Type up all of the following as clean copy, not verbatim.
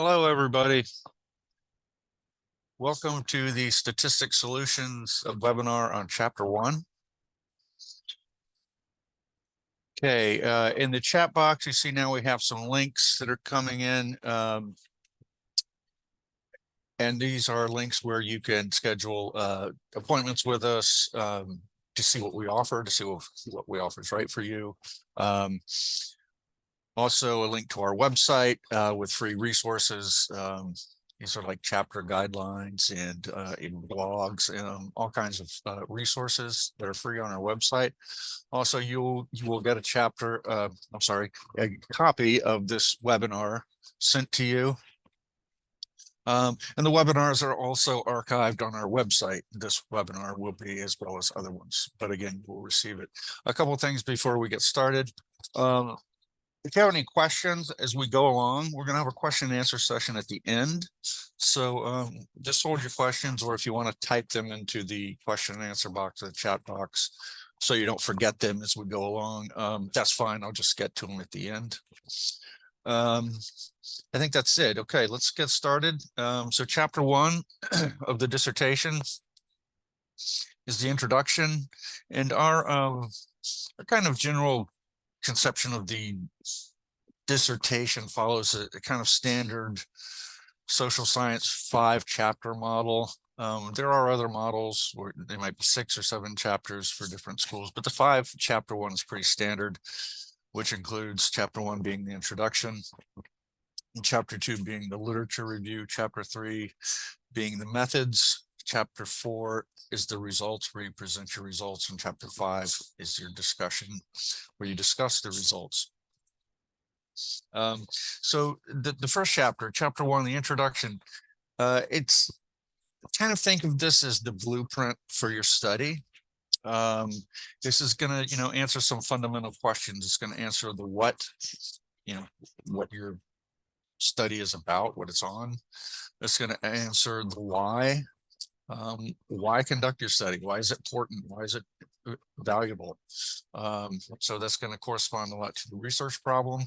Hello, everybody. Welcome to the Statistics Solutions webinar on Chapter 1. Okay, in the chat box, you see now we have some links that are coming in. And these are links where you can schedule appointments with us to see what we offer, to see what we offer is right for you. Also, a link to our website with free resources. These are like chapter guidelines and blogs and all kinds of resources that are free on our website. Also, you will get a copy of this webinar sent to you. And the webinars are also archived on our website. This webinar will be, as well as other ones, but again, we'll receive it. A couple of things before we get started. If you have any questions as we go along, we're going to have a question and answer session at the end. So just hold your questions, or if you want to type them into the question and answer box or the chat box so you don't forget them as we go along, that's fine. I'll just get to them at the end. I think that's it. Okay, let's get started. So chapter 1 of the dissertation is the introduction, and our kind of general conception of the dissertation follows a kind of standard social science 5-chapter model. There are other models where they might be 6 or 7 chapters for different schools, but the 5-chapter one is pretty standard, which includes chapter 1 being the introduction, and chapter 2 being the literature review, chapter 3 being the methods, chapter 4 is the results, where you present your results, and chapter 5 is your discussion, where you discuss the results. So the first chapter, chapter 1, the introduction, it's kind of think of this as the blueprint for your study. This is going to, answer some fundamental questions. It's going to answer the what your study is about, what it's on. It's going to answer the why. Why conduct your study? Why is it important? Why is it valuable? So that's going to correspond a lot to the research problem.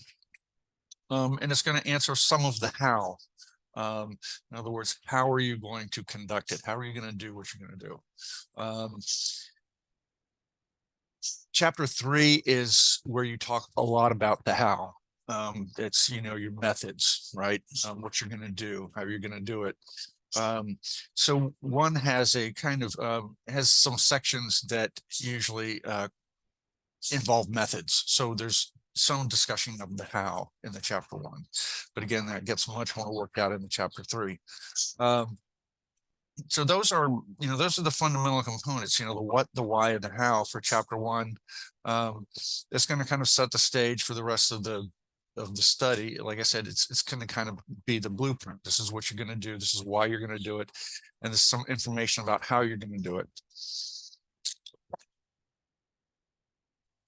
And it's going to answer some of the how. In other words, how are you going to conduct it? How are you going to do what you're going to do? Chapter 3 is where you talk a lot about the how. It's, your methods, right? What you're going to do, how you're going to do it. So one has a kind of has some sections that usually involve methods. So there's some discussion of the how in the chapter 1, but again, that gets much more worked out in the chapter 3. So those are the fundamental components, the what, the why, and the how for chapter 1. It's going to kind of set the stage for the rest of the study. Like I said, it's going to kind of be the blueprint. This is what you're going to do. This is why you're going to do it. And there's some information about how you're going to do it.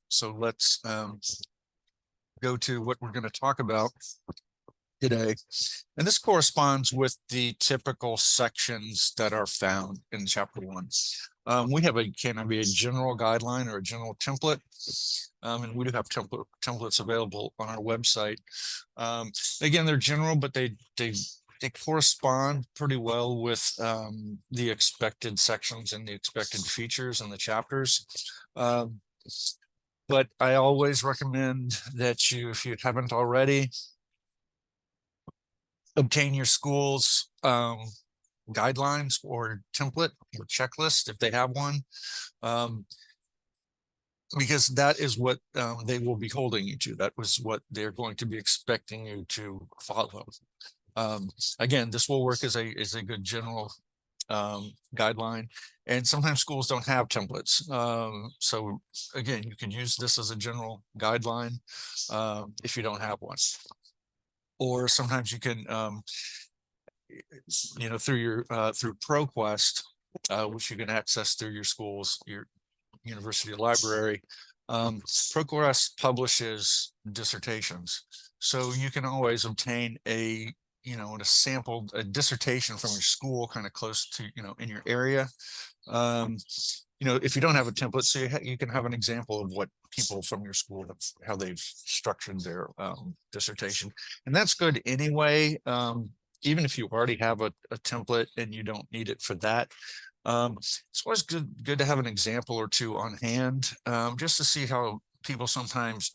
So let's go to what we're going to talk about today. And this corresponds with the typical sections that are found in chapter 1. We have a general guideline or a general template. And we do have templates available on our website. Again, they're general, but they correspond pretty well with the expected sections and the expected features in the chapters. But I always recommend that if you haven't already, obtain your school's guidelines or template or checklist if they have one, because that is what they will be holding you to. That was what they're going to be expecting you to follow. Again, this will work as a good general guideline, and sometimes schools don't have templates. So again, you can use this as a general guideline if you don't have one. Or sometimes you can, through ProQuest, which you can access through your university library. ProQuest publishes dissertations, so you can always obtain a dissertation from your school, kind of close to in your area. if you don't have a template, so you can have an example of what people from your school, how they've structured their dissertation. And that's good anyway. Even if you already have a template and you don't need it for that. It's always good to have an example or two on hand, just to see how people sometimes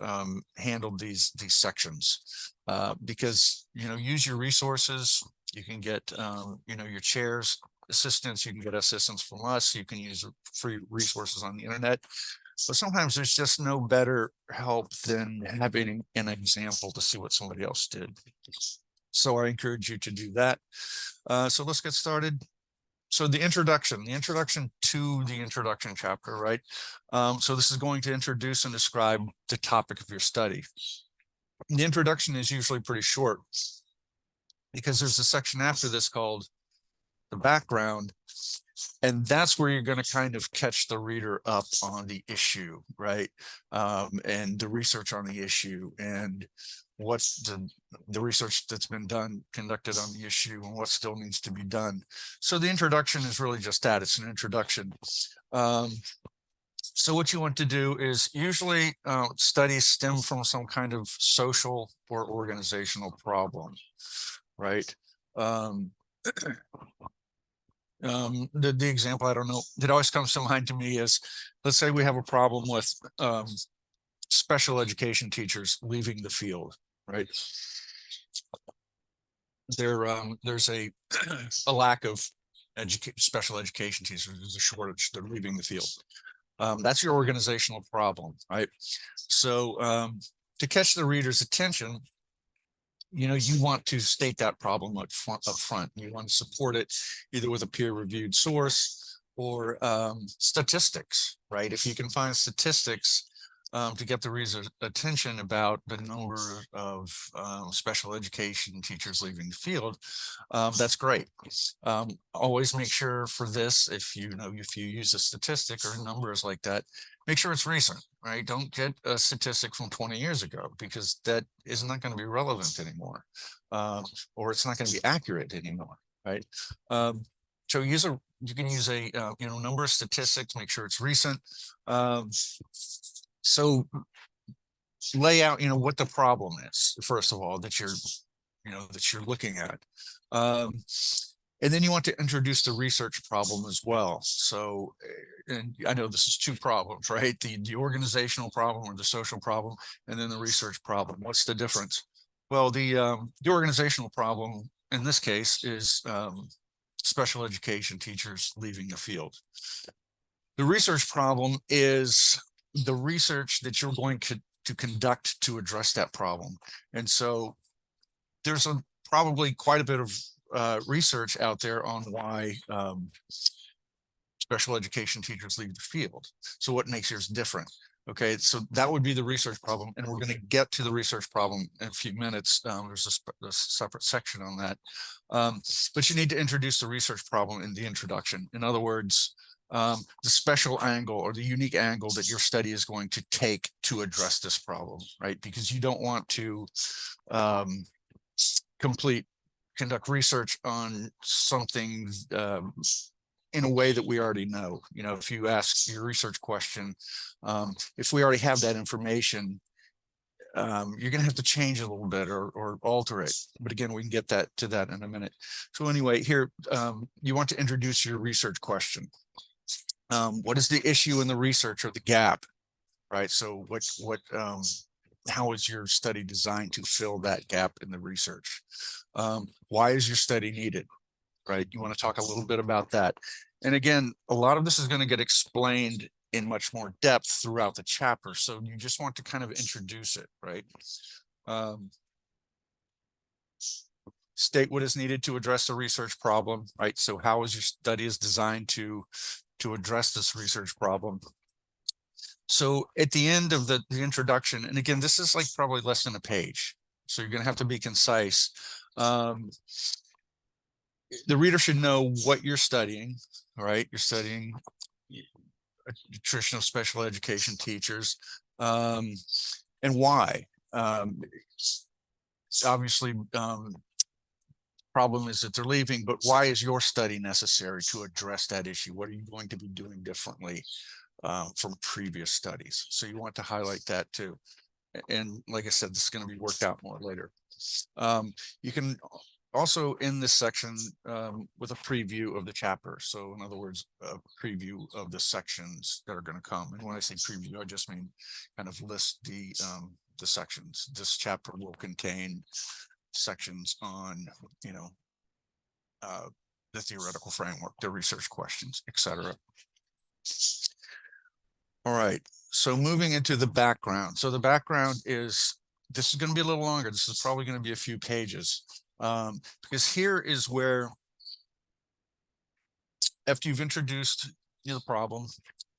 handle these sections, because use your resources. You can get your chairs assistance, you can get assistance from us, you can use free resources on the internet, but sometimes there's just no better help than having an example to see what somebody else did. So I encourage you to do that. So let's get started. So the introduction to the introduction chapter, right? So this is going to introduce and describe the topic of your study. The introduction is usually pretty short because there's a section after this called the background, and that's where you're going to kind of catch the reader up on the issue, right? And the research on the issue, and what's the research that's been conducted on the issue, and what still needs to be done. So the introduction is really just that. It's an introduction. So what you want to do is usually studies stem from some kind of social or organizational problem, right? The example, I don't know, that always comes to mind to me is, let's say we have a problem with special education teachers leaving the field, right? There's a lack of special education teachers. There's a shortage. They're leaving the field. That's your organizational problem, right? So to catch the reader's attention, you want to state that problem up front. You want to support it either with a peer-reviewed source or statistics, right? If you can find statistics to get the reader's attention about the number of special education teachers leaving the field, that's great. Always make sure for this, if you use a statistic or numbers like that, make sure it's recent, right? Don't get a statistic from 20 years ago, because that is not going to be relevant anymore, or it's not going to be accurate anymore, right? So you can use a number of statistics, make sure it's recent. So lay out what the problem is, first of all, that you're looking at. And then you want to introduce the research problem as well. So, and I know this is two problems, right? The organizational problem or the social problem, and then the research problem. What's the difference? Well, the organizational problem in this case is special education teachers leaving the field. The research problem is the research that you're going to conduct to address that problem. And so there's probably quite a bit of research out there on why special education teachers leave the field. So what makes yours different? Okay, so that would be the research problem, and we're going to get to the research problem in a few minutes. There's a separate section on that, but you need to introduce the research problem in the introduction. In other words, the special angle or the unique angle that your study is going to take to address this problem, right? Because you don't want to conduct research on something in a way that we already know. If you ask your research question, if we already have that information, you're going to have to change a little bit or alter it. But again, we can get to that in a minute. So anyway, here, you want to introduce your research question. What is the issue in the research or the gap, right? So how is your study designed to fill that gap in the research? Why is your study needed, right? You want to talk a little bit about that. And again, a lot of this is going to get explained in much more depth throughout the chapter. So you just want to kind of introduce it, right? State what is needed to address the research problem, right? So how is your study is designed to address this research problem? So at the end of the introduction, and again, this is like probably less than a page, so you're going to have to be concise. The reader should know what you're studying, right? You're studying nutritional special education teachers, and why. Obviously, problem is that they're leaving, but why is your study necessary to address that issue? What are you going to be doing differently from previous studies? So you want to highlight that too. And like I said, this is going to be worked out more later. You can also in this section with a preview of the chapter. So in other words, a preview of the sections that are going to come. And when I say preview, I just mean kind of list the sections. This chapter will contain sections on, you know, the theoretical framework, the research questions, etc. All right, so moving into the background. So the background is, this is going to be a little longer. This is probably going to be a few pages, because here is where, after you've introduced the problem,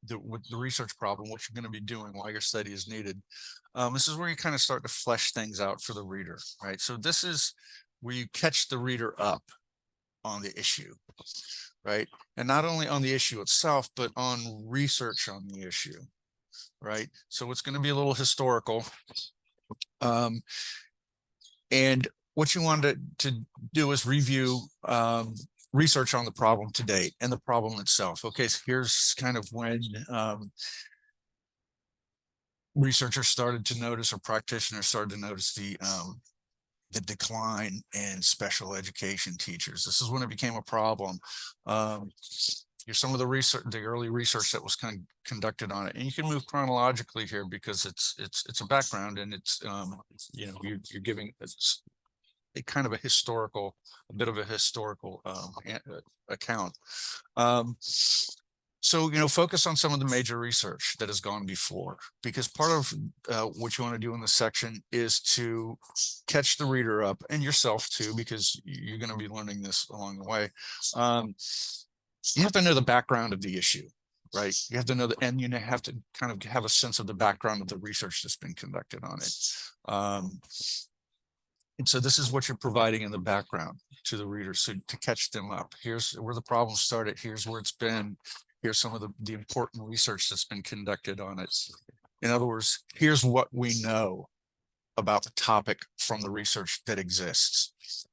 the research problem, what you're going to be doing while your study is needed, this is where you kind of start to flesh things out for the reader, right? So this is where you catch the reader up on the issue, right? And not only on the issue itself, but on research on the issue, right? So it's going to be a little historical. And what you wanted to do is review research on the problem to date and the problem itself. Okay, so here's kind of when researchers started to notice, or practitioners started to notice, the decline in special education teachers. This is when it became a problem. Here's some of the research, the early research that was conducted on it, and you can move chronologically here because it's a background, and it's you know, you're giving a kind of a historical, a bit of a historical account. So, you know, focus on some of the major research that has gone before, because part of what you want to do in this section is to catch the reader up, and yourself too, because you're going to be learning this along the way. You have to know the background of the issue, right? You have to know and you have to kind of have a sense of the background of the research that's been conducted on it. And so this is what you're providing in the background to the reader, so to catch them up. Here's where the problem started. Here's where it's been. Here's some of the important research that's been conducted on it. In other words, here's what we know about the topic from the research that exists.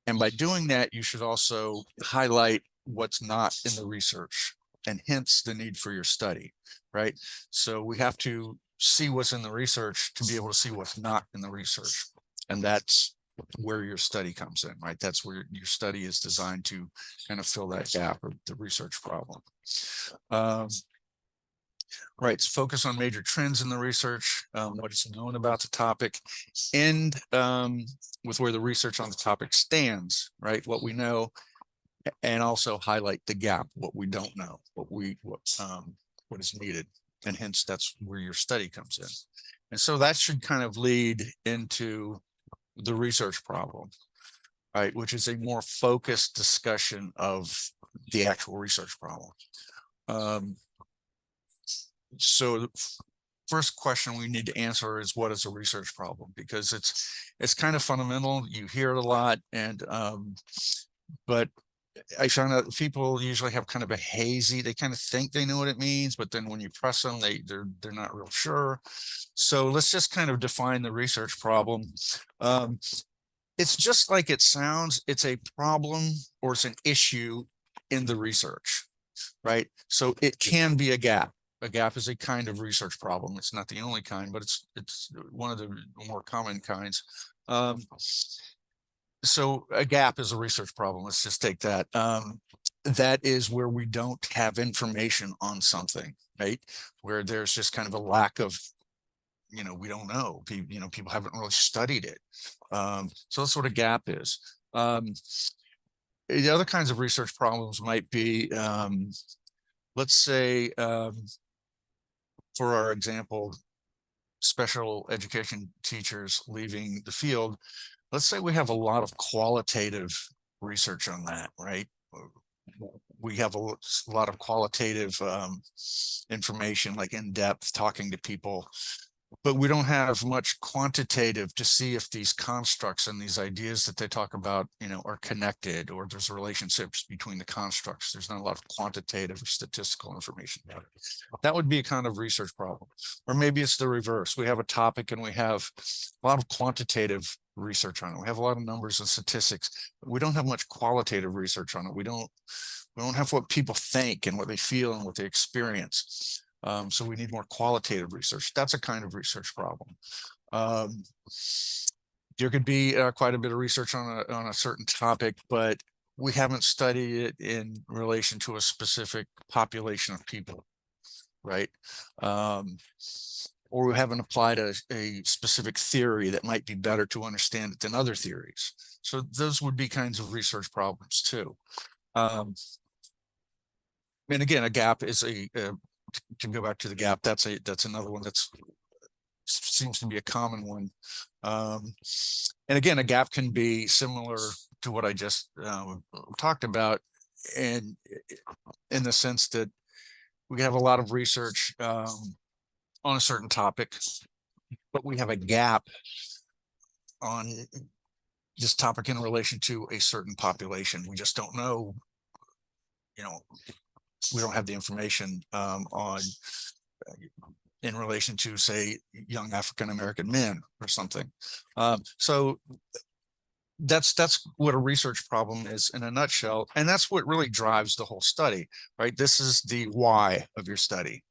And by doing that, you should also highlight what's not in the research, and hence the need for your study, right? So we have to see what's in the research to be able to see what's not in the research. And that's where your study comes in, right? That's where your study is designed to kind of fill that gap, or the research problem. Right, so focus on major trends in the research, what is known about the topic, and with where the research on the topic stands, right? What we know, and also highlight the gap, what we don't know, what is needed, and hence that's where your study comes in. And so that should kind of lead into the research problem, right, which is a more focused discussion of the actual research problem. So the first question we need to answer is, what is a research problem? Because it's kind of fundamental. You hear it a lot, and but I found out people usually have kind of a hazy, they kind of think they know what it means, but then when you press them, they're not real sure. So let's just kind of define the research problem. It's just like it sounds. It's a problem, or it's an issue in the research, right? So it can be a gap. A gap is a kind of research problem. It's not the only kind, but it's one of the more common kinds. So a gap is a research problem. Let's just take that. That is where we don't have information on something, right? Where there's just kind of a lack of, you know, we don't know. You know, people haven't really studied it. So that's what a gap is. The other kinds of research problems might be, let's say, for our example, special education teachers leaving the field. Let's say we have a lot of qualitative research on that, right? We have a lot of qualitative information, like in depth, talking to people, but we don't have much quantitative to see if these constructs and these ideas that they talk about, you know, are connected, or there's relationships between the constructs. There's not a lot of quantitative or statistical information about it. That would be a kind of research problem. Or maybe it's the reverse. We have a topic and we have a lot of quantitative research on it. We have a lot of numbers and statistics. We don't have much qualitative research on it. We don't have what people think and what they feel and what they experience. So we need more qualitative research. That's a kind of research problem. There could be quite a bit of research on a certain topic, but we haven't studied it in relation to a specific population of people, right? Or we haven't applied a specific theory that might be better to understand it than other theories. So those would be kinds of research problems too. And again, a gap is to go back to the gap, that's another one that's seems to be a common one. And again, a gap can be similar to what I just talked about, and in the sense that we have a lot of research on a certain topic, but we have a gap on this topic in relation to a certain population. We just don't know, we don't have the information on in relation to, say, young African-American men or something. So that's what a research problem is in a nutshell. And that's what really drives the whole study, right? This is the why of your study,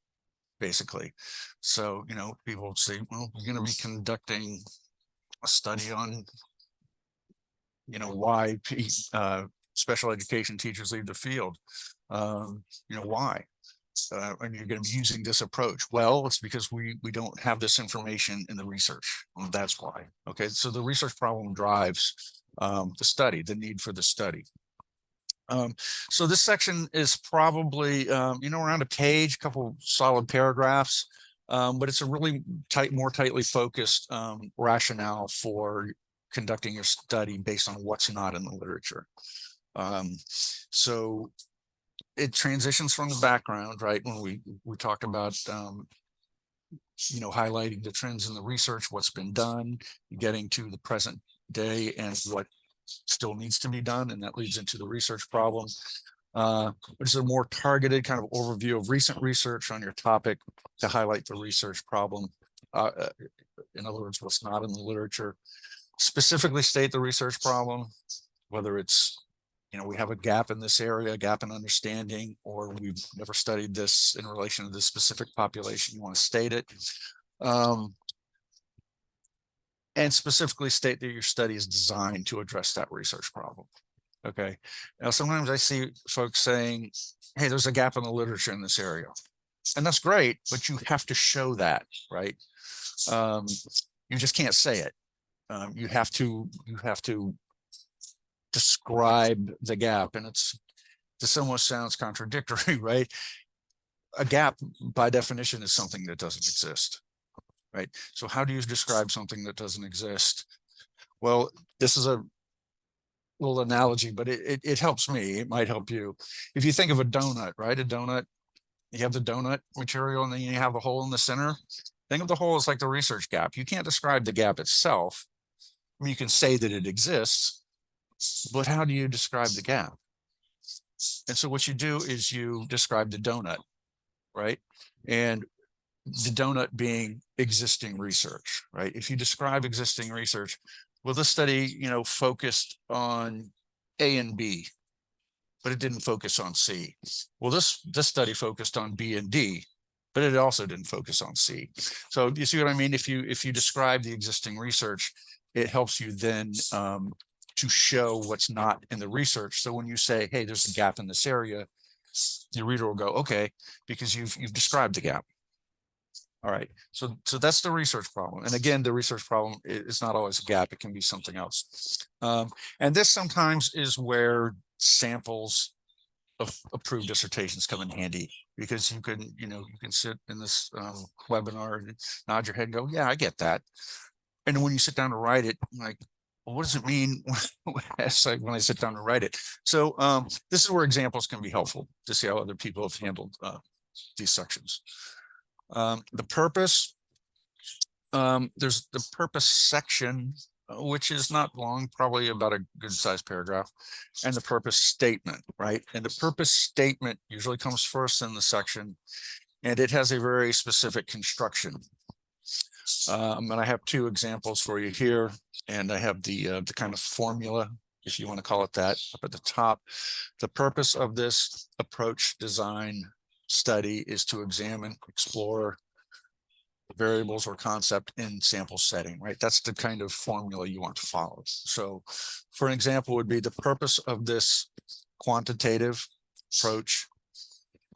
basically. So, people say, well, you're going to be conducting a study on, why special education teachers leave the field. Why? And you're going to be using this approach. Well, it's because we don't have this information in the research. Well, that's why. Okay, so the research problem drives the study, the need for the study. So this section is probably around a page, a couple solid paragraphs, but it's a really more tightly focused rationale for conducting your study based on what's not in the literature. So it transitions from the background, right? When we talked about highlighting the trends in the research, what's been done, getting to the present day and what still needs to be done, and that leads into the research problem. Which is a more targeted kind of overview of recent research on your topic to highlight the research problem. In other words, what's not in the literature. Specifically state the research problem, whether it's we have a gap in this area, a gap in understanding, or we've never studied this in relation to this specific population. You want to state it. And specifically state that your study is designed to address that research problem. Okay. Now, sometimes I see folks saying, hey, there's a gap in the literature in this area. And that's great, but you have to show that, right? You just can't say it. You have to describe the gap, and this almost sounds contradictory, right? A gap by definition is something that doesn't exist, right? So how do you describe something that doesn't exist? Well, this is a little analogy, but it helps me. It might help you. If you think of a donut, right? A donut, you have the donut material and then you have the hole in the center. Think of the hole as like the research gap. You can't describe the gap itself. I mean, you can say that it exists, but how do you describe the gap? And so what you do is you describe the donut, right? And the donut being existing research, right? If you describe existing research, well, this study, focused on A and B, but it didn't focus on C. Well, this study focused on B and D, but it also didn't focus on C. So you see what I mean? If you describe the existing research, it helps you then to show what's not in the research. So when you say, hey, there's a gap in this area, the reader will go, okay, because you've described the gap. All right, so that's the research problem. And again, the research problem is not always a gap. It can be something else. And this sometimes is where samples of approved dissertations come in handy, because you can sit in this webinar and nod your head and go, yeah, I get that. And when you sit down to write it, like, well, what does it mean when I sit down to write it? So this is where examples can be helpful to see how other people have handled these sections. The purpose, there's the purpose section, which is not long, probably about a good sized paragraph, and the purpose statement, right? And the purpose statement usually comes first in the section, and it has a very specific construction. And I have two examples for you here, and I have the kind of formula, if you want to call it that, up at the top. The purpose of this approach design study is to examine, explore variables or concept in sample setting, right? That's the kind of formula you want to follow. So for an example would be the purpose of this quantitative approach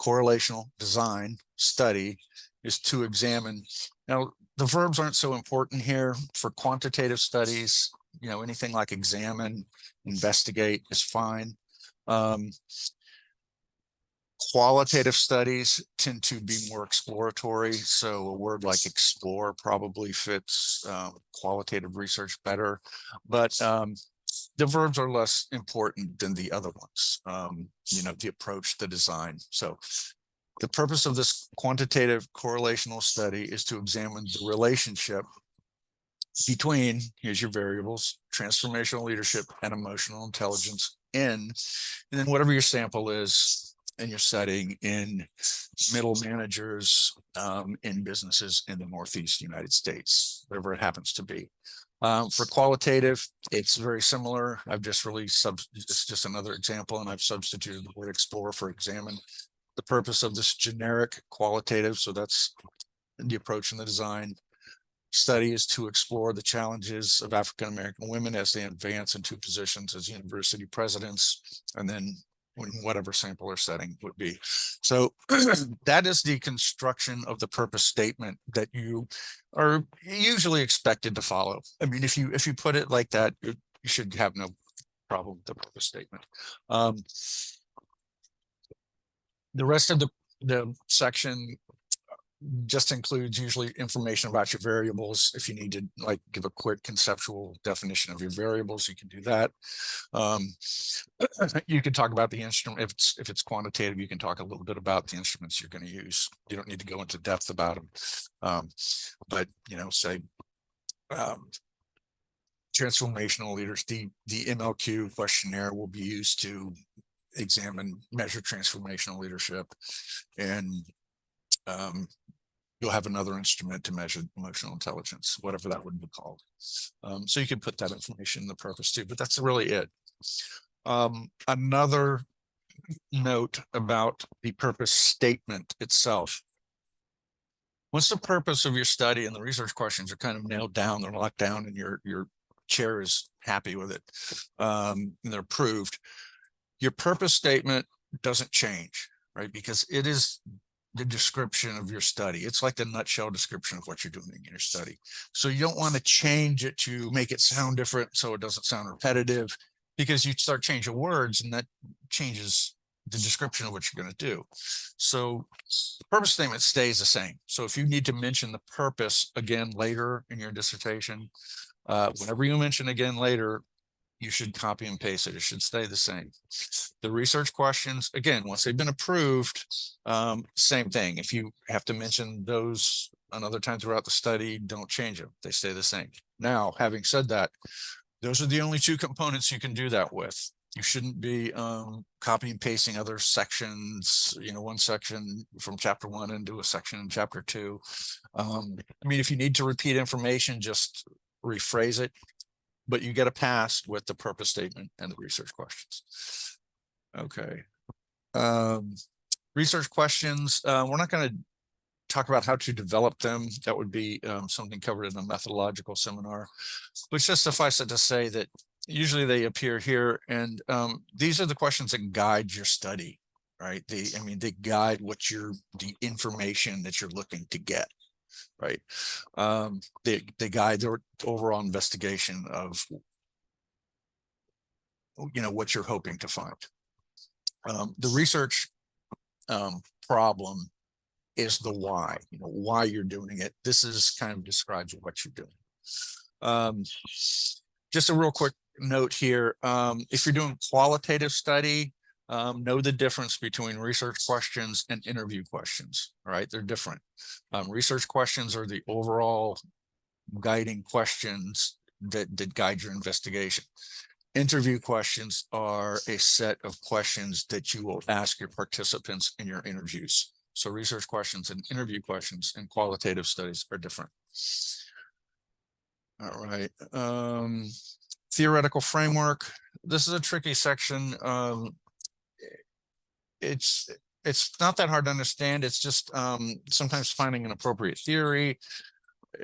correlational design study is to examine. Now, the verbs aren't so important here for quantitative studies. You know, anything like examine, investigate is fine. Qualitative studies tend to be more exploratory, so a word like explore probably fits qualitative research better, but the verbs are less important than the other ones. You know, the approach, the design. So the purpose of this quantitative correlational study is to examine the relationship between, here's your variables, transformational leadership and emotional intelligence and then whatever your sample is in your setting in middle managers in businesses in the Northeast United States, whatever it happens to be. For qualitative, it's very similar. I've just really it's just another example, and I've substituted the word explore for examine. The purpose of this generic qualitative, so that's the approach and the design study, is to explore the challenges of African American women as they advance into positions as university presidents, and then whatever sample or setting would be. So that is the construction of the purpose statement that you are usually expected to follow. I mean, if you put it like that, you should have no problem with the purpose statement. The rest of the section just includes usually information about your variables. If you need to like give a quick conceptual definition of your variables, you can do that. You can talk about the instrument. If it's quantitative, you can talk a little bit about the instruments you're going to use. You don't need to go into depth about them. But you know, say transformational leaders, the MLQ questionnaire will be used to measure transformational leadership, and you'll have another instrument to measure emotional intelligence, whatever that would be called. So you can put that information in the purpose too, but that's really it. Another note about the purpose statement itself. Once the purpose of your study and the research questions are kind of nailed down, they're locked down, and your chair is happy with it, and they're approved, your purpose statement doesn't change, right? Because it is the description of your study. It's like the nutshell description of what you're doing in your study. So you don't want to change it to make it sound different so it doesn't sound repetitive, because you start changing words and that changes the description of what you're going to do. So the purpose statement stays the same. So if you need to mention the purpose again later in your dissertation, whenever you mention again later, you should copy and paste it. It should stay the same. The research questions, again, once they've been approved, same thing. If you have to mention those another time throughout the study, don't change them. They stay the same. Now, having said that, those are the only two components you can do that with. You shouldn't be copying and pasting other sections, you know, one section from chapter 1 into a section in chapter 2. I mean, if you need to repeat information, just rephrase it, but you get a pass with the purpose statement and the research questions. Okay. Research questions, we're not going to talk about how to develop them. That would be something covered in a methodological seminar, but just suffice it to say that usually they appear here, and these are the questions that guide your study, right? They guide the information that you're looking to get, right? They guide their overall investigation of, you know, what you're hoping to find. The research problem is the why, you know, why you're doing it. This is kind of describes what you're doing. Just a real quick note here. If you're doing qualitative study, know the difference between research questions and interview questions. All right, they're different. Research questions are the overall guiding questions that guide your investigation. Interview questions are a set of questions that you will ask your participants in your interviews. So research questions and interview questions in qualitative studies are different. All right. Theoretical framework. This is a tricky section. It's not that hard to understand. It's just sometimes finding an appropriate theory,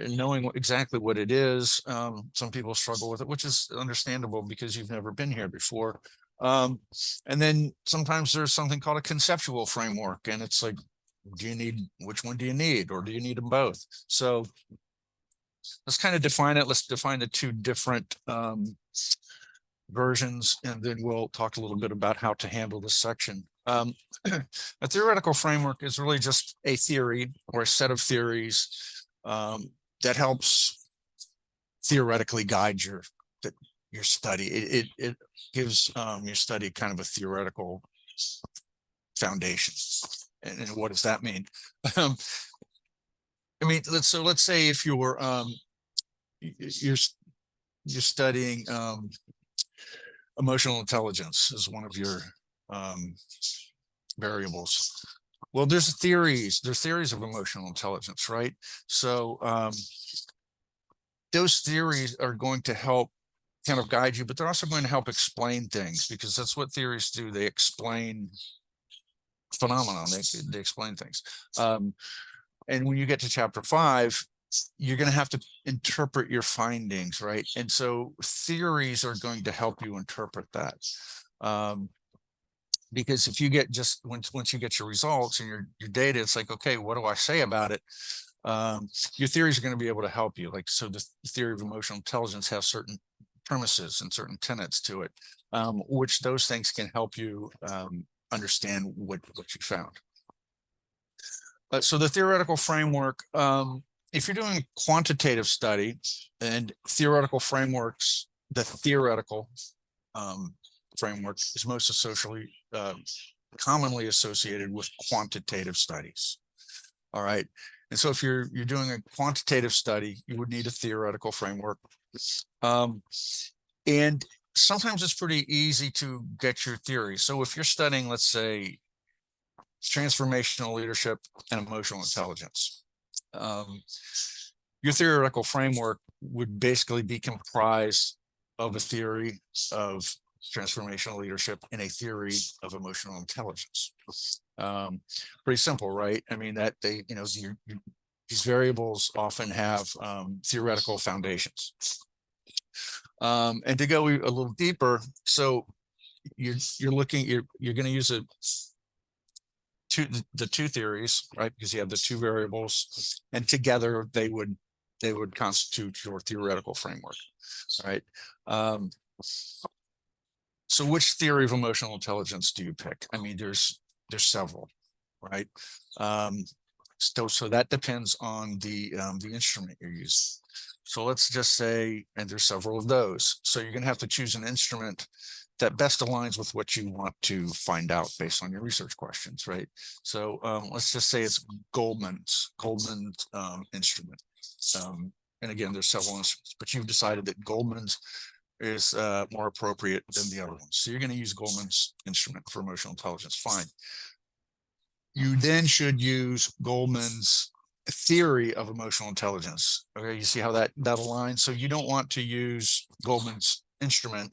knowing exactly what it is. Some people struggle with it, which is understandable because you've never been here before. And then sometimes there's something called a conceptual framework, and it's like, which one do you need, or do you need them both? So let's kind of define it. Let's define the two different versions, and then we'll talk a little bit about how to handle this section. A theoretical framework is really just a theory or a set of theories that helps theoretically guide your study. It gives your study kind of a theoretical foundation. And what does that mean? I mean, let's say if you were you're studying emotional intelligence as one of your variables. Well, there's theories of emotional intelligence, right? So those theories are going to help kind of guide you, but they're also going to help explain things, because that's what theories do. They explain phenomena. They explain things. And when you get to chapter 5, you're going to have to interpret your findings, right? And so theories are going to help you interpret that. Because if you get just once you get your results and your data, it's like, okay, what do I say about it? Your theories are going to be able to help you. Like, so the theory of emotional intelligence has certain premises and certain tenets to it, which those things can help you understand what you found. So the theoretical framework, if you're doing quantitative study, and theoretical frameworks, the theoretical framework is most commonly associated with quantitative studies. All right. And so if you're doing a quantitative study, you would need a theoretical framework. And sometimes it's pretty easy to get your theory. So if you're studying, let's say, transformational leadership and emotional intelligence, your theoretical framework would basically be comprised of a theory of transformational leadership and a theory of emotional intelligence. Pretty simple, right? I mean, that these variables often have theoretical foundations. And to go a little deeper, so you're going to use the two theories, right? Because you have the two variables, and together they would constitute your theoretical framework, right? So which theory of emotional intelligence do you pick? I mean, there's several, right? So that depends on the instrument you're using. So let's just say, and there's several of those. So you're going to have to choose an instrument that best aligns with what you want to find out based on your research questions, right? So let's just say it's Goldman's instrument. And again, there's several instruments, but you've decided that Goldman's is more appropriate than the other ones. So you're going to use Goldman's instrument for emotional intelligence. Fine. You then should use Goldman's theory of emotional intelligence. Okay, you see how that aligns? So you don't want to use Goldman's instrument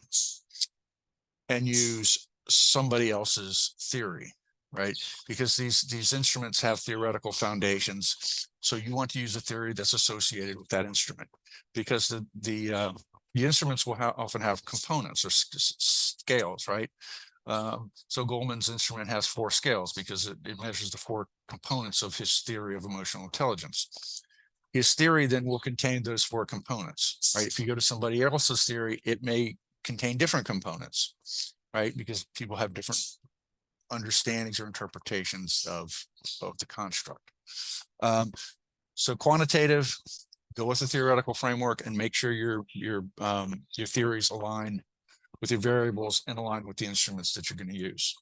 and use somebody else's theory, right? Because these instruments have theoretical foundations. So you want to use a theory that's associated with that instrument, because the instruments will often have components or scales, right? So Goldman's instrument has 4 scales because it measures the 4 components of his theory of emotional intelligence. His theory then will contain those 4 components, right? If you go to somebody else's theory, it may contain different components, right? Because people have different understandings or interpretations of the construct. So quantitative, go with the theoretical framework and make sure your theories align with your variables and align with the instruments that you're going to use.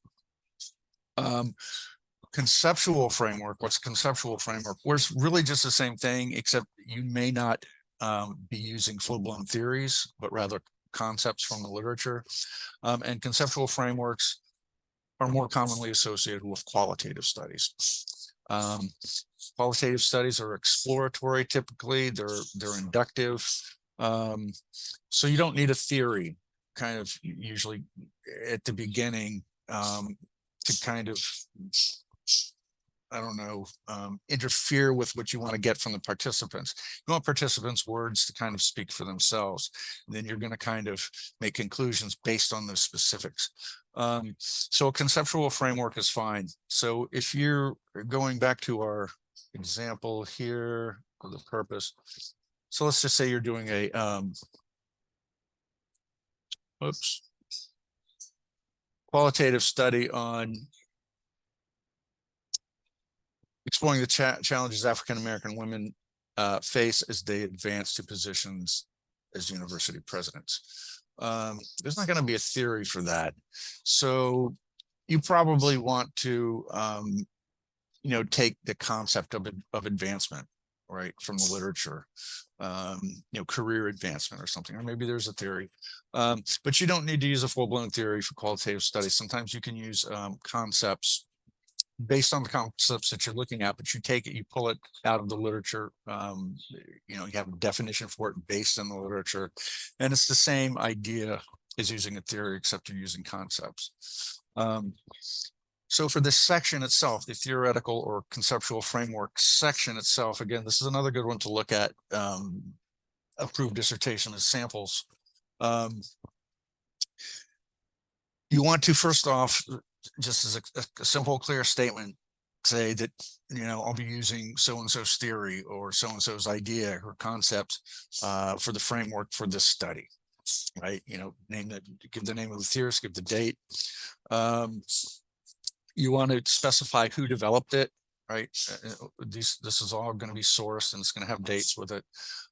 Conceptual framework. What's conceptual framework? Where it's really just the same thing, except you may not be using full-blown theories, but rather concepts from the literature. And conceptual frameworks are more commonly associated with qualitative studies. Qualitative studies are exploratory typically, they're inductive. So you don't need a theory kind of usually at the beginning to kind of, I don't know, interfere with what you want to get from the participants. You want participants' words to kind of speak for themselves. And then you're going to kind of make conclusions based on those specifics. So a conceptual framework is fine. So if you're going back to our example here for the purpose, so let's just say you're doing a, qualitative study on exploring the challenges African-American women face as they advance to positions as university presidents. There's not going to be a theory for that. So you probably want to, take the concept of advancement, right, from the literature, career advancement or something, or maybe there's a theory. But you don't need to use a full-blown theory for qualitative studies. Sometimes you can use concepts based on the concepts that you're looking at, but you take it, you pull it out of the literature. You have a definition for it based on the literature, and it's the same idea as using a theory, except you're using concepts. So for this section itself, the theoretical or conceptual framework section itself, again, this is another good one to look at approved dissertation as samples. You want to, first off, just as a simple, clear statement, say that, I'll be using so-and-so's theory or so-and-so's idea or concept for the framework for this study, right? Give the name of the theorist, give the date. You want to specify who developed it, right? This is all going to be sourced and it's going to have dates with it.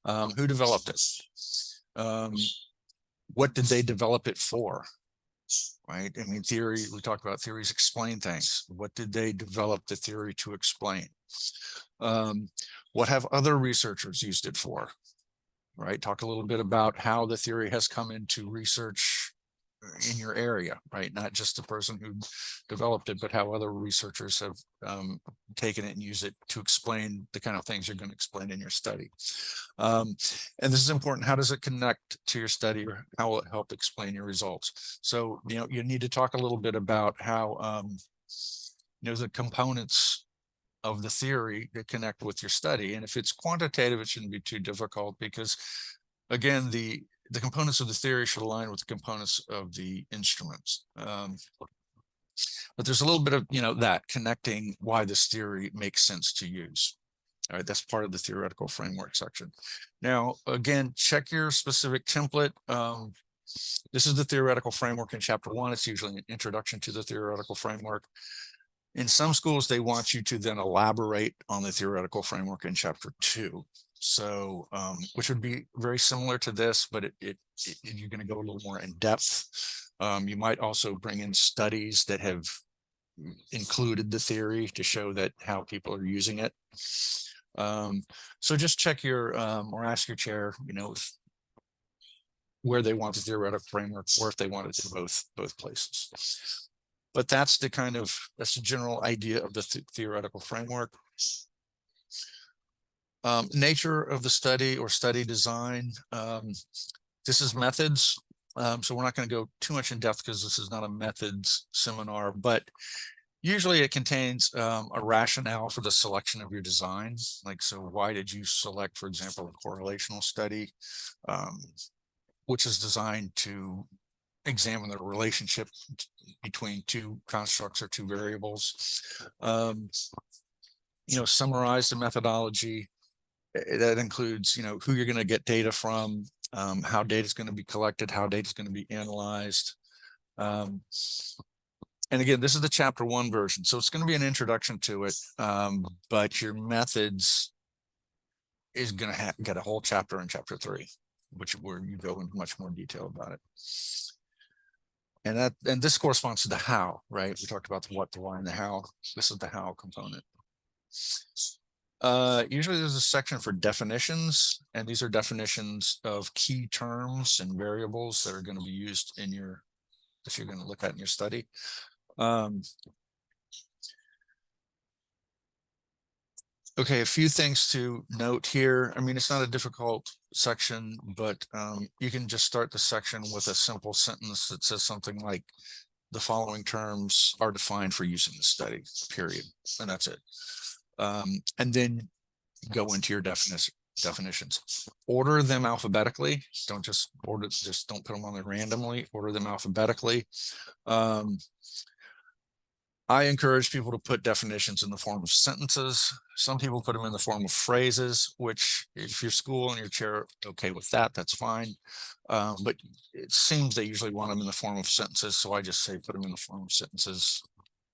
Who developed it? What did they develop it for? Right? I mean, theory, we talk about theories explain things. What did they develop the theory to explain? What have other researchers used it for? Right? Talk a little bit about how the theory has come into research in your area, right? Not just the person who developed it, but how other researchers have taken it and used it to explain the kind of things you're going to explain in your study. And this is important. How does it connect to your study, or how will it help explain your results? So, you need to talk a little bit about how, the components of the theory that connect with your study. And if it's quantitative, it shouldn't be too difficult because, again, the components of the theory should align with the components of the instruments. But there's a little bit of, that connecting why this theory makes sense to use. All right, that's part of the theoretical framework section. Now, again, check your specific template. This is the theoretical framework in chapter 1. It's usually an introduction to the theoretical framework. In some schools, they want you to then elaborate on the theoretical framework in chapter 2. So, which would be very similar to this, but you're going to go a little more in depth. You might also bring in studies that have included the theory to show that how people are using it. So just check your or ask your chair, where they want the theoretical framework, or if they want it in both places. But that's the general idea of the theoretical framework. Nature of the study or study design. This is methods. So we're not going to go too much in depth because this is not a methods seminar, but usually it contains a rationale for the selection of your design. Like, so why did you select, for example, a correlational study, which is designed to examine the relationship between two constructs or two variables. Summarize the methodology. That includes, who you're going to get data from, how data is going to be collected, how data is going to be analyzed. And again, this is the chapter 1 version, so it's going to be an introduction to it, but your methods is going to get a whole chapter in chapter 3, where you go into much more detail about it. And this corresponds to the how, right? We talked about the what, the why, and the how. This is the how component. Usually there's a section for definitions, and these are definitions of key terms and variables that are going to be used that you're going to look at in your study. Okay, a few things to note here. I mean, it's not a difficult section, but you can just start the section with a simple sentence that says something like, the following terms are defined for use in the study, period. And that's it. And then go into your definitions. Order them alphabetically. Don't just don't put them on there randomly. Order them alphabetically. I encourage people to put definitions in the form of sentences. Some people put them in the form of phrases, which if your school and your chair okay with that, that's fine. But it seems they usually want them in the form of sentences. So I just say put them in the form of sentences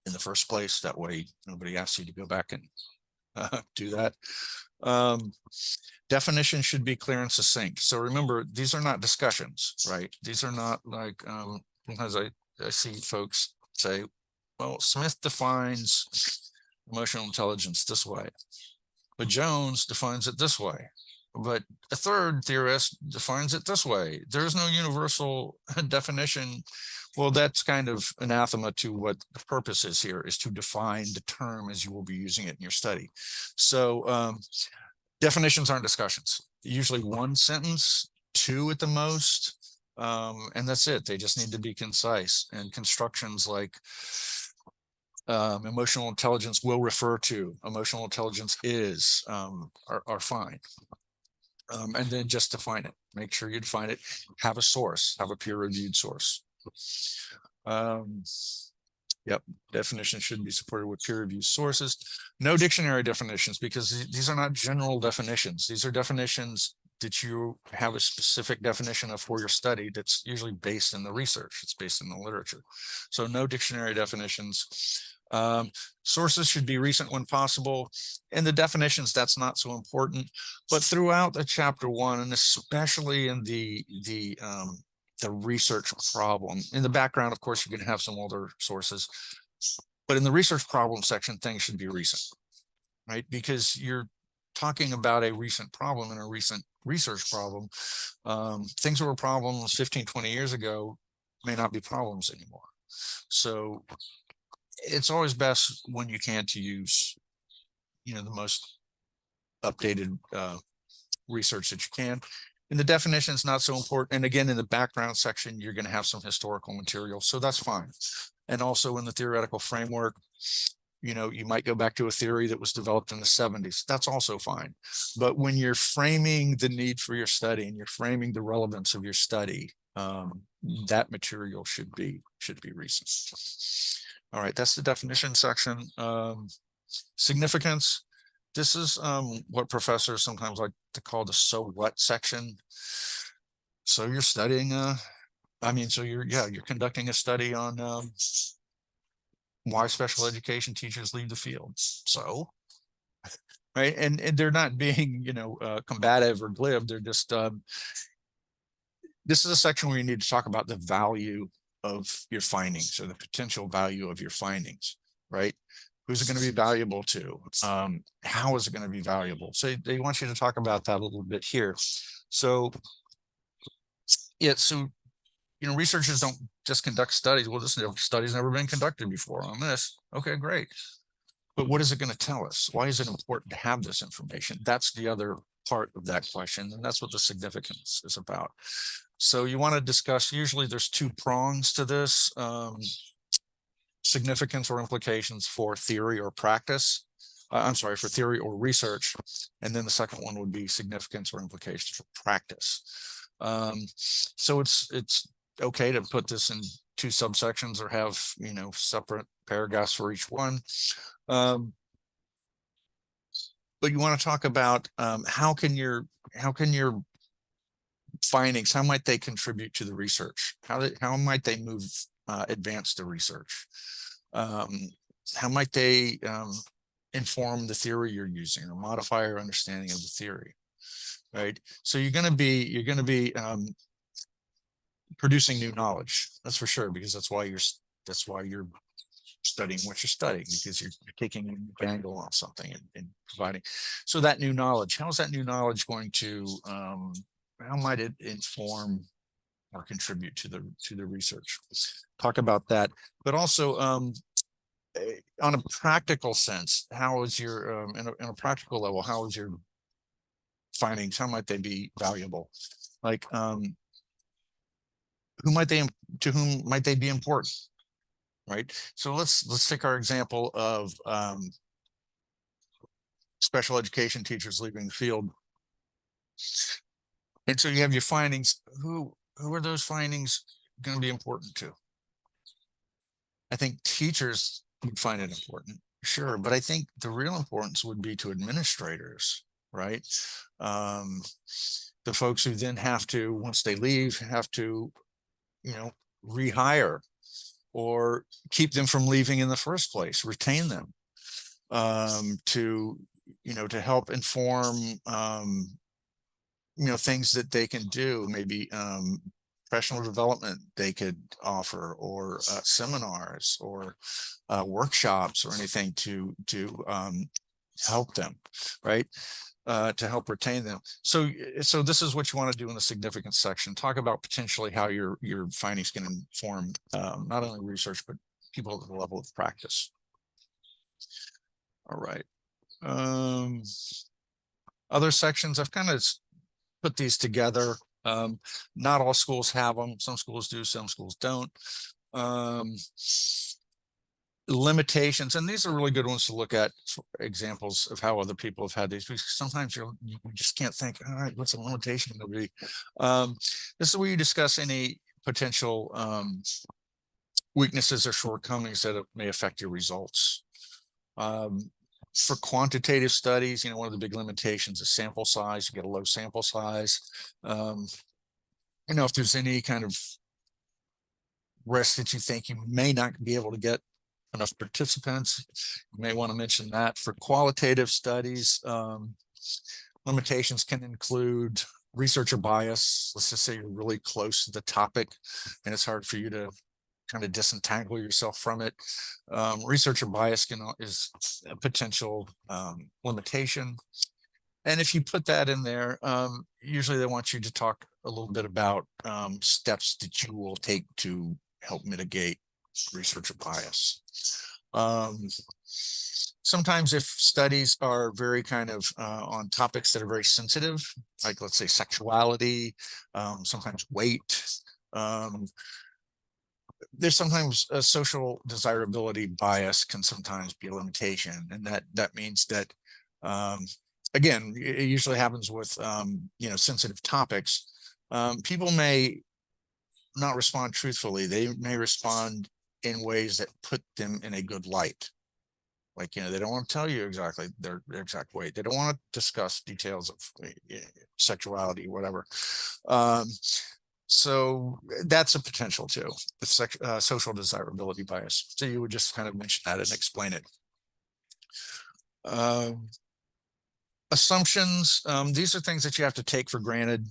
in the first place. That way nobody asks you to go back and do that. Definition should be clear and succinct. So remember, these are not discussions, right? These are not like, sometimes I see folks say, well, Smith defines emotional intelligence this way, but Jones defines it this way, but a third theorist defines it this way. There's no universal definition. Well, that's kind of anathema to what the purpose is here, is to define the term as you will be using it in your study. So definitions aren't discussions. Usually one sentence, two at the most, and that's it. They just need to be concise. And constructions like emotional intelligence will refer to, emotional intelligence is, are fine. And then just define it. Make sure you define it. Have a source, have a peer-reviewed source. Yep, definitions should be supported with peer-reviewed sources. No dictionary definitions, because these are not general definitions. These are definitions that you have a specific definition of for your study that's usually based in the research. It's based in the literature. So no dictionary definitions. Sources should be recent when possible. In the definitions, that's not so important. But throughout the chapter 1, and especially in the research problem, in the background, of course, you can have some older sources, but in the research problem section, things should be recent, right? Because you're talking about a recent problem and a recent research problem. Things that were problems 15, 20 years ago may not be problems anymore. So it's always best when you can to use, the most updated research that you can. In the definitions, not so important. And again, in the background section, you're going to have some historical material, so that's fine. And also in the theoretical framework, you might go back to a theory that was developed in the 70s. That's also fine. But when you're framing the need for your study and you're framing the relevance of your study, that material should be recent. All right, that's the definition section. Significance. This is what professors sometimes like to call the so what section. So you're studying, so you're conducting a study on why special education teachers leave the field. So, right, and they're not being, combative or glib. They're just, this is a section where you need to talk about the value of your findings, or the potential value of your findings, right? Who's it going to be valuable to? How is it going to be valuable? So they want you to talk about that a little bit here. So, researchers don't just conduct studies. Well, this study's never been conducted before on this. Okay, great. But what is it going to tell us? Why is it important to have this information? That's the other part of that question, and that's what the significance is about. So you want to discuss, usually there's two prongs to this. Significance or implications for theory or practice. For theory or research. And then the second one would be significance or implications for practice. So it's okay to put this in two subsections, or have, separate paragraphs for each one. But you want to talk about how can your findings, how might they contribute to the research? How might they advance the research? How might they inform the theory you're using, or modify your understanding of the theory, right? So you're going to be producing new knowledge, that's for sure, because that's why you're studying what you're studying, because you're taking a new angle on something and providing. So that new knowledge, how is that new knowledge going to, how might it inform or contribute to the research? Talk about that, but also on a practical sense, how is your in a practical level, how is your findings? How might they be valuable? Like, who might they to whom might they be important? Right. So let's take our example of special education teachers leaving the field. And so you have your findings. Who are those findings going to be important to? I think teachers would find it important, sure, but I think the real importance would be to administrators, right? The folks who then have to, once they leave, have to, you know, rehire or keep them from leaving in the first place, retain them, to, you know, to help inform, you know, things that they can do, maybe professional development they could offer, or seminars, or workshops, or anything to help them, right? To help retain them. So this is what you want to do in the significance section. Talk about potentially how your findings can inform not only research, but people at the level of practice. All right. Other sections, I've kind of put these together. Not all schools have them. Some schools do, some schools don't. Limitations, and these are really good ones to look at, examples of how other people have had these, because sometimes you just can't think, all right, what's a limitation going to be? This is where you discuss any potential weaknesses or shortcomings that may affect your results. For quantitative studies, you know, one of the big limitations is sample size. You get a low sample size. You know, if there's any kind of risk that you think you may not be able to get enough participants, you may want to mention that. For qualitative studies, limitations can include researcher bias. Let's just say you're really close to the topic and it's hard for you to kind of disentangle yourself from it. Researcher bias is a potential limitation. And if you put that in there, usually they want you to talk a little bit about steps that you will take to help mitigate researcher bias. Sometimes if studies are very kind of on topics that are very sensitive, like let's say sexuality, sometimes weight, there's sometimes a social desirability bias can sometimes be a limitation. And that means that, again, it usually happens with, you know, sensitive topics. People may not respond truthfully. They may respond in ways that put them in a good light. Like, you know, they don't want to tell you exactly their exact weight. They don't want to discuss details of sexuality, whatever. So that's a potential too, the social desirability bias. So you would just kind of mention that and explain it. Assumptions, these are things that you have to take for granted.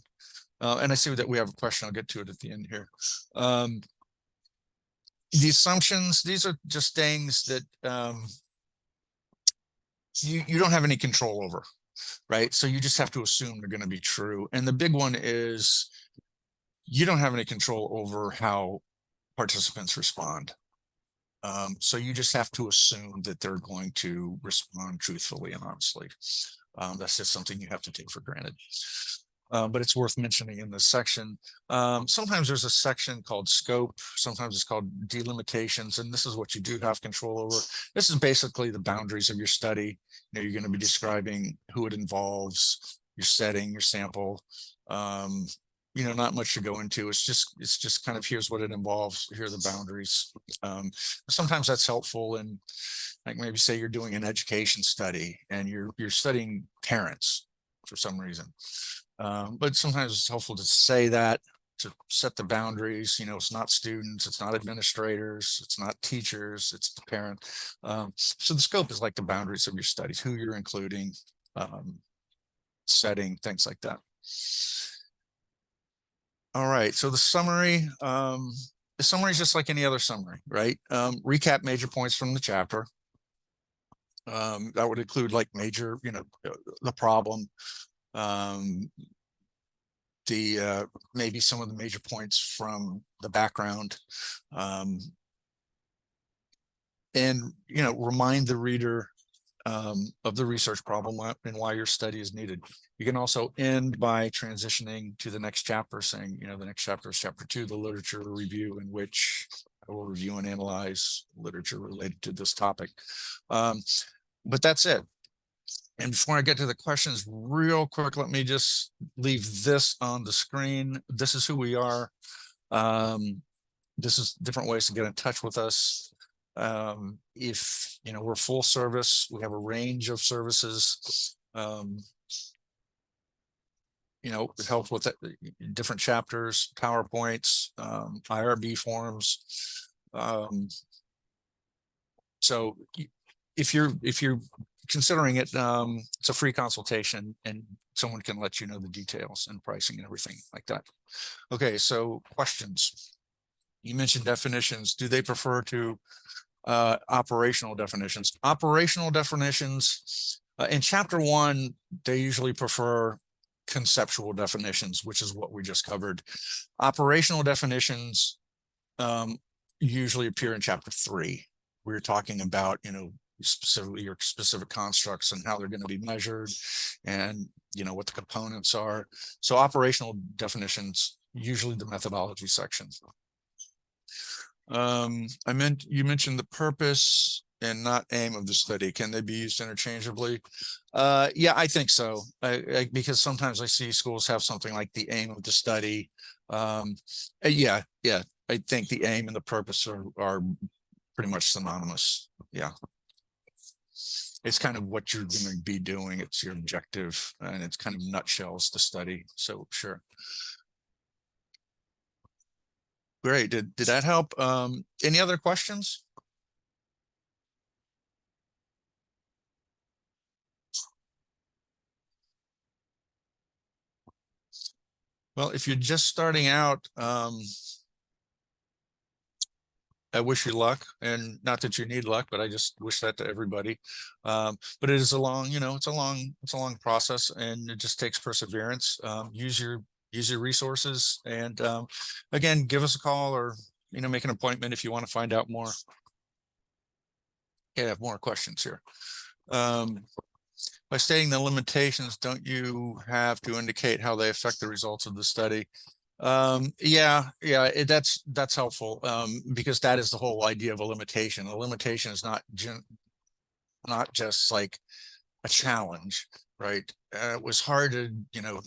And I see that we have a question. I'll get to it at the end here. The assumptions, these are just things that you don't have any control over, right? So you just have to assume they're going to be true. And the big one is you don't have any control over how participants respond. So you just have to assume that they're going to respond truthfully and honestly. That's just something you have to take for granted. But it's worth mentioning in this section. Sometimes there's a section called scope. Sometimes it's called delimitations. And this is what you do have control over. This is basically the boundaries of your study. You know, you're going to be describing who it involves, your setting, your sample. You know, not much to go into. It's just kind of, here's what it involves. Here are the boundaries. Sometimes that's helpful. And like maybe say you're doing an education study and you're studying parents for some reason. But sometimes it's helpful to say that, to set the boundaries. You know, it's not students, it's not administrators, it's not teachers, it's the parent. So the scope is like the boundaries of your studies, who you're including, setting, things like that. All right, so the summary is just like any other summary, right? Recap major points from the chapter. That would include like major, you know, the problem, maybe some of the major points from the background, and, you know, remind the reader of the research problem and why your study is needed. You can also end by transitioning to the next chapter, saying, you know, the next chapter is chapter 2, the literature review, in which I will review and analyze literature related to this topic. But that's it. And before I get to the questions real quick, let me just leave this on the screen. This is who we are. This is different ways to get in touch with us. If, you know, we're full service, we have a range of services. You know, help with different chapters, PowerPoints, IRB forms. So if you're considering it, it's a free consultation, and someone can let you know the details and pricing and everything like that. Okay, so questions. You mentioned definitions. Do they prefer to operational definitions? Operational definitions, in chapter 1, they usually prefer conceptual definitions, which is what we just covered. Operational definitions usually appear in chapter 3. We're talking about, you know, specifically your specific constructs and how they're going to be measured, and, you know, what the components are. So operational definitions, usually the methodology section. You mentioned the purpose and not aim of the study. Can they be used interchangeably? Yeah, I think so. Because sometimes I see schools have something like the aim of the study. Yeah, I think the aim and the purpose are pretty much synonymous. Yeah. It's kind of what you're going to be doing. It's your objective, and it's kind of nutshells to study. So sure. Great. Did that help? Any other questions? Well, if you're just starting out, I wish you luck, and not that you need luck, but I just wish that to everybody. But it is a long, you know, it's a long process, and it just takes perseverance. Use your resources, and again, give us a call, or, you know, make an appointment if you want to find out more. Yeah, I have more questions here. By stating the limitations, don't you have to indicate how they affect the results of the study? Yeah, that's helpful, because that is the whole idea of a limitation. A limitation is not just like a challenge, right? It was hard to, you know,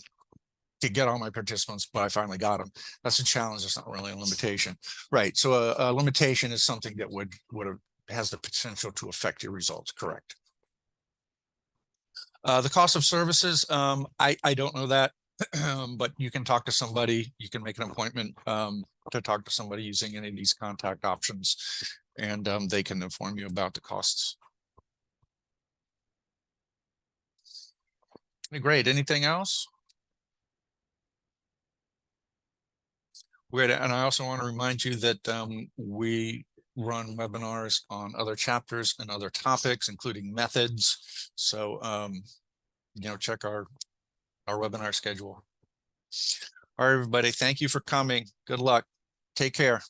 to get all my participants, but I finally got them. That's a challenge. It's not really a limitation, right? So a limitation is something that would has the potential to affect your results. Correct. The cost of services, I don't know that, but you can talk to somebody. You can make an appointment to talk to somebody using any of these contact options, and they can inform you about the costs. Great. Anything else? Great. And I also want to remind you that we run webinars on other chapters and other topics, including methods. So, you know, check our webinar schedule. All right, everybody. Thank you for coming. Good luck. Take care.